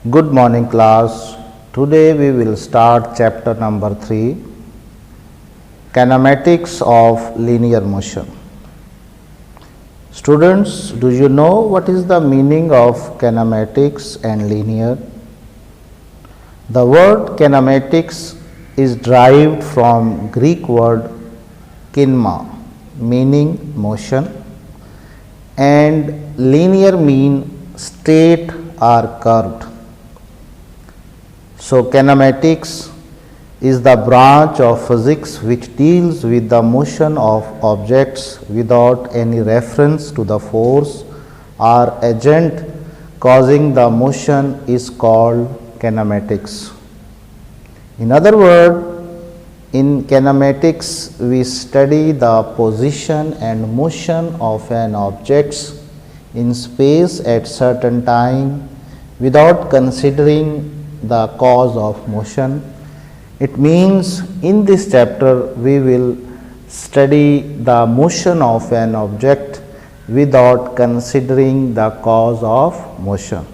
Good morning class. Today we will start chapter number 3, Kinematics of Linear Motion. Students, do you know what is the meaning of kinematics and linear? The word kinematics is derived from Greek word kinema, meaning motion, and linear mean straight or curved. So, kinematics is the branch of physics which deals with the motion of objects without any reference to the force or agent causing the motion is called kinematics. In other words, in kinematics we study the position and motion of an object in space at certain time without considering the cause of motion. It means in this chapter we will study the motion of an object without considering the cause of motion.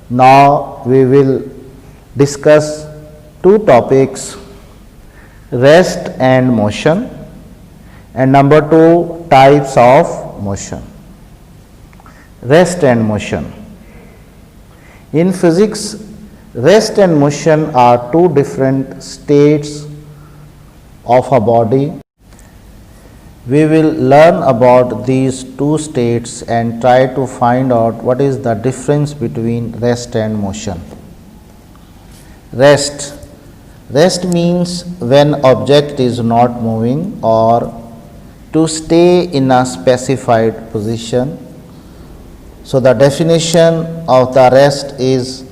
Now we will discuss two topics, rest and motion, and number 2, types of motion. Rest and motion. In physics, rest and motion are two different states of a body. We will learn about these two states and try to find out what is the difference between rest and motion. Rest. Rest means when object is not moving or to stay in a specified position. So, the definition of the rest is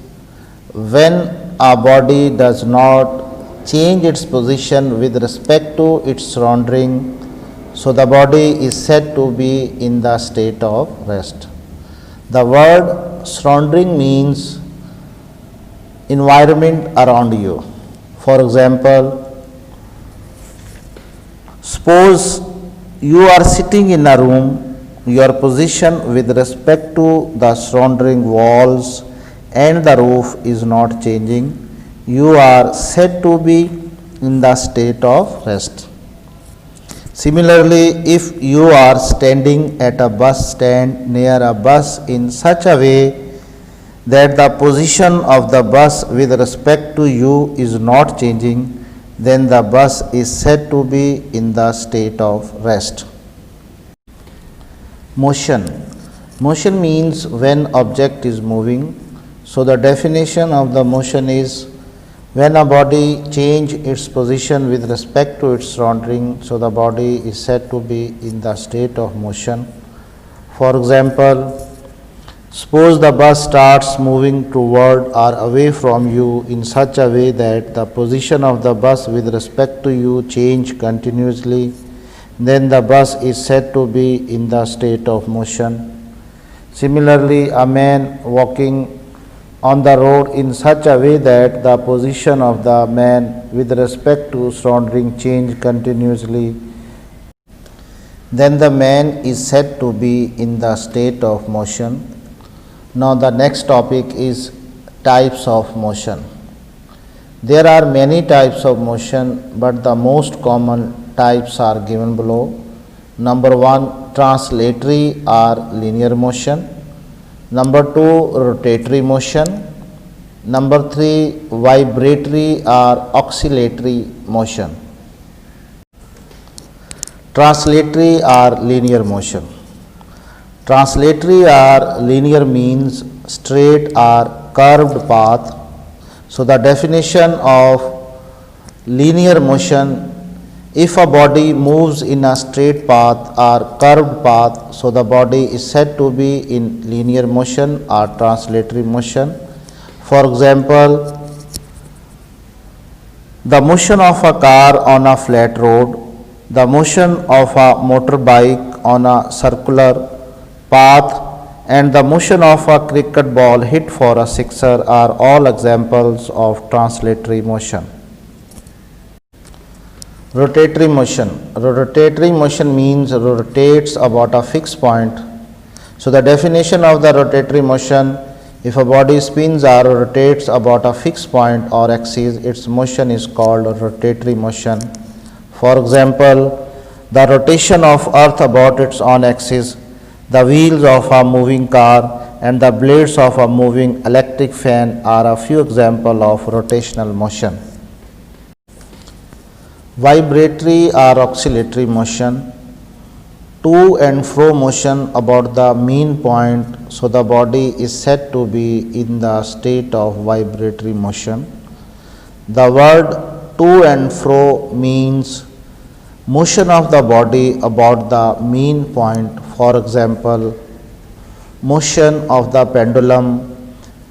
when a body does not change its position with respect to its surrounding, so the body is said to be in the state of rest. The word surrounding means environment around you. For example, suppose you are sitting in a room, your position with respect to the surrounding walls and the roof is not changing, you are said to be in the state of rest. Similarly, if you are standing at a bus stand near a bus in such a way that the position of the bus with respect to you is not changing, then the bus is said to be in the state of rest. Motion. Motion means when object is moving. So, the definition of the motion is when a body change its position with respect to its surrounding, so the body is said to be in the state of motion. For example, suppose the bus starts moving toward or away from you in such a way that the position of the bus with respect to you change continuously, then the bus is said to be in the state of motion. Similarly, a man walking on the road in such a way that the position of the man with respect to surrounding change continuously, then the man is said to be in the state of motion. Now the next topic is types of motion. There are many types of motion, but the most common types are given below. Number 1, translatory or linear motion. Number 2, rotatory motion. Number 3, vibratory or oscillatory motion. Translatory or linear motion. Translatory or linear means straight or curved path. So, the definition of linear motion, if a body moves in a straight path or curved path, so the body is said to be in linear motion or translatory motion. For example, the motion of a car on a flat road, the motion of a motorbike on a circular path, and the motion of a cricket ball hit for a sixer are all examples of translatory motion. Rotatory motion. Rotatory motion means rotates about a fixed point. So the definition of the rotatory motion, If a body spins or rotates about a fixed point or axis, its motion is called rotatory motion. For example, the rotation of Earth about its own axis, the wheels of a moving car, and the blades of a moving electric fan are a few examples of rotational motion. Vibratory or oscillatory motion, to and fro motion about the mean point, so the body is said to be in the state of vibratory motion. The word to and fro means motion of the body about the mean point. For example, motion of the pendulum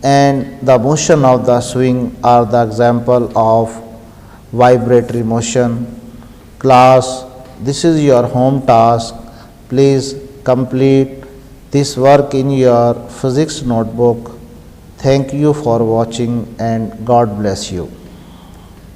and the motion of the swing are the example of vibratory motion. Class, this is your home task. Please complete this work in your physics notebook. Thank you for watching and God bless you.